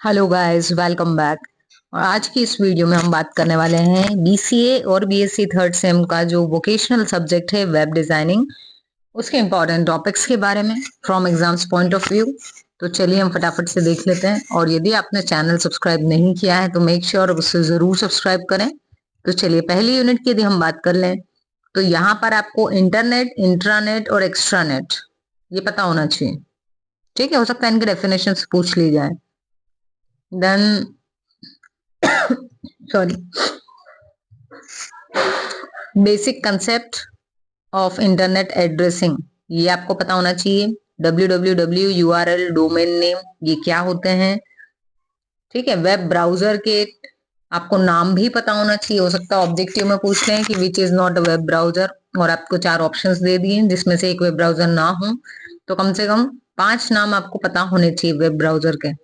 Hello guys, welcome back. और आज की इस वीडियो में हम बात करने वाले हैं बीसीए और बीएससी थर्ड सेम का जो वोकेशनल सब्जेक्ट है वेब डिजाइनिंग, उसके इंपॉर्टेंट टॉपिक्स के बारे में from exams point of view. तो चलिए हम फटाफट से देख लेते हैं। और यदि आपने चैनल सब्सक्राइब नहीं किया है तो मेक श्योर उसे जरूर सब्सक्राइब करें। तो चलिए पहली यूनिट की यदि हम बात कर लें तो यहाँ पर आपको इंटरनेट, इंट्रानेट और एक्स्ट्रानेट ये पता होना चाहिए। ठीक है, हो सकता है इनके डेफिनेशन पूछ ली जाए। Then sorry, basic concept of internet addressing ये आपको पता होना चाहिए। www, URL, डोमेन नेम ये क्या होते हैं। ठीक है, वेब ब्राउजर के आपको नाम भी पता होना चाहिए। हो सकता है ऑब्जेक्टिव में पूछ लें कि which is not a web browser, और आपको 4 ऑप्शंस दे दिए जिसमें से एक वेब ब्राउजर ना हो, तो कम से कम 5 नाम आपको पता होने चाहिए वेब ब्राउजर के।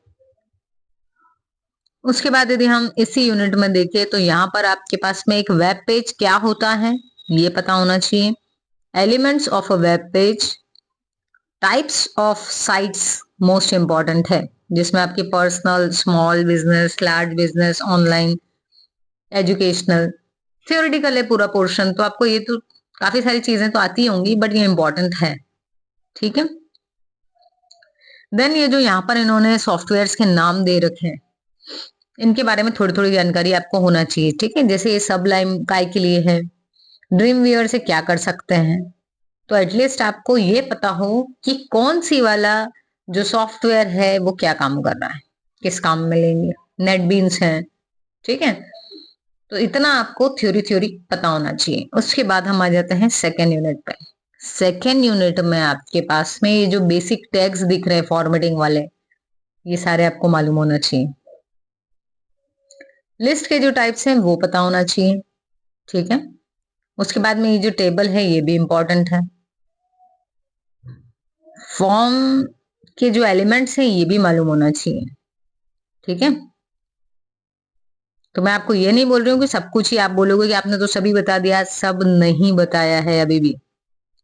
उसके बाद यदि हम इसी यूनिट में देखें तो यहाँ पर आपके पास में एक वेब पेज क्या होता है ये पता होना चाहिए। Elements of a web page, types of sites most important है, जिसमें आपकी personal, small business, large business, online, educational, theoretical है पूरा पोर्शन। तो आपको ये तो काफी सारी चीजें तो आती होंगी बट ये इंपॉर्टेंट है। ठीक है, देन ये जो यहाँ पर इन्होंने सॉफ्टवेयर्स के नाम दे रखे हैं इनके बारे में थोड़ी थोड़ी जानकारी आपको होना चाहिए। ठीक है, जैसे ये सबलाइम काय के लिए है, ड्रीम व्यूअर से क्या कर सकते हैं। तो एटलीस्ट आपको ये पता हो कि कौन सी वाला जो सॉफ्टवेयर है वो क्या काम कर रहा है, किस काम में लेंगे। नेटबीन्स है। ठीक है, तो इतना आपको थ्योरी थ्योरी पता होना चाहिए। उसके बाद हम आ जाते हैं सेकेंड यूनिट पे। सेकेंड यूनिट में आपके पास में ये जो बेसिक टैग्स दिख रहे हैं फॉर्मेटिंग वाले, ये सारे आपको मालूम होना चाहिए। लिस्ट के जो टाइप्स हैं वो पता होना चाहिए। ठीक है, उसके बाद में ये जो टेबल है ये भी इंपॉर्टेंट है। फॉर्म के जो एलिमेंट्स हैं ये भी मालूम होना चाहिए। ठीक है, तो मैं आपको ये नहीं बोल रही हूँ कि सब कुछ ही आप बोलोगे कि आपने तो सभी बता दिया, सब नहीं बताया है अभी भी,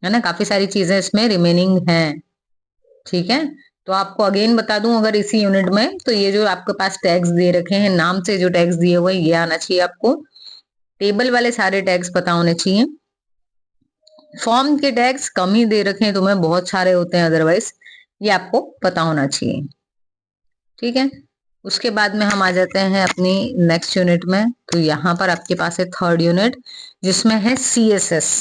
है ना, काफी सारी चीजें इसमें रिमेनिंग हैं। ठीक है, तो आपको अगेन बता दूं अगर इसी यूनिट में, तो ये जो आपके पास टैग्स दे रखे हैं, नाम से जो टैग्स दिए हुए ये आना चाहिए आपको। टेबल वाले सारे टैग्स पता होने चाहिए। फॉर्म के टैग्स कम ही दे रखे हैं तुम्हें, बहुत सारे होते हैं अदरवाइज, ये आपको पता होना चाहिए। ठीक है, उसके बाद में हम आ जाते हैं अपनी नेक्स्ट यूनिट में। तो यहाँ पर आपके पास है थर्ड यूनिट जिसमें है CSS।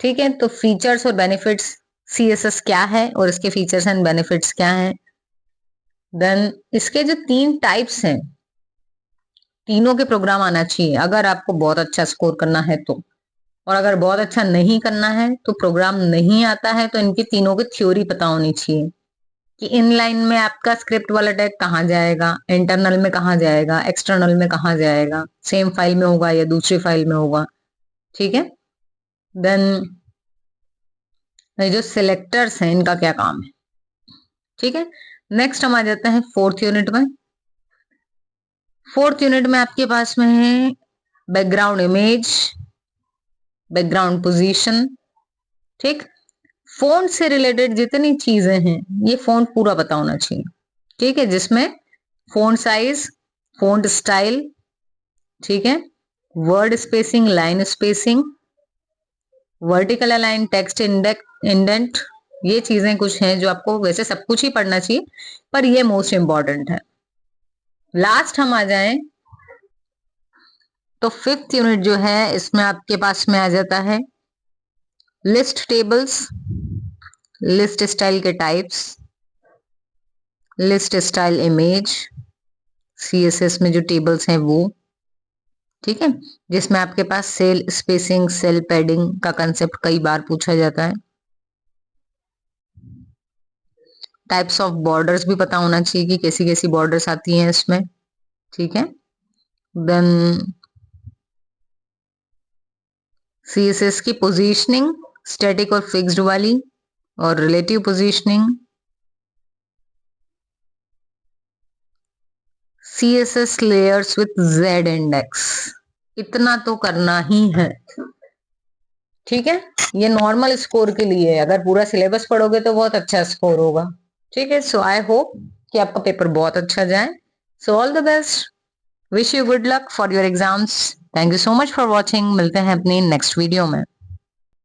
ठीक है, तो फीचर्स और बेनिफिट्स, CSS क्या है और इसके फीचर्स एंड बेनिफिट्स क्या हैं। देन इसके जो 3 टाइप्स हैं, तीनों के प्रोग्राम आना चाहिए अगर आपको बहुत अच्छा स्कोर करना है तो। और अगर बहुत अच्छा नहीं करना है तो प्रोग्राम नहीं आता है तो इनकी तीनों की थ्योरी पता होनी चाहिए कि इनलाइन में आपका स्क्रिप्ट वाला टैग कहाँ जाएगा, इंटरनल में कहाँ जाएगा, एक्सटर्नल में कहाँ जाएगा, सेम फाइल में होगा या दूसरी फाइल में होगा। ठीक है, देन ये जो सिलेक्टर्स हैं इनका क्या काम है। ठीक है, नेक्स्ट हम आ जाते हैं फोर्थ यूनिट में। फोर्थ यूनिट में आपके पास में है बैकग्राउंड इमेज, बैकग्राउंड पोजीशन। ठीक, फोन से रिलेटेड जितनी चीजें हैं ये फोन पूरा पता होना चाहिए। ठीक है, जिसमें फोन साइज, फोन स्टाइल, ठीक है, word spacing, line spacing, vertical align, text indent, ये चीजें कुछ हैं जो आपको वैसे सब कुछ ही पढ़ना चाहिए पर ये मोस्ट इंपॉर्टेंट है। लास्ट हम आ जाएं तो फिफ्थ यूनिट जो है इसमें आपके पास में आ जाता है लिस्ट टेबल्स, लिस्ट स्टाइल के types, list style image, CSS में जो टेबल्स हैं वो। ठीक है, जिसमें आपके पास सेल स्पेसिंग, सेल पैडिंग का कंसेप्ट कई बार पूछा जाता है। टाइप्स ऑफ बॉर्डर्स भी पता होना चाहिए कि कैसी कैसी बॉर्डर्स आती हैं इसमें। ठीक है, देन CSS की पोजीशनिंग, स्टैटिक और फिक्स्ड वाली, और relative positioning, CSS layers with Z index, इतना तो करना ही है। ठीक है, ये नॉर्मल स्कोर के लिए है, अगर पूरा सिलेबस पढ़ोगे तो बहुत अच्छा स्कोर होगा। ठीक है, सो आई होप कि आपका पेपर बहुत अच्छा जाए। So all the best, wish you good luck for your exams. Thank you so much for watching. मिलते हैं अपनी नेक्स्ट वीडियो में।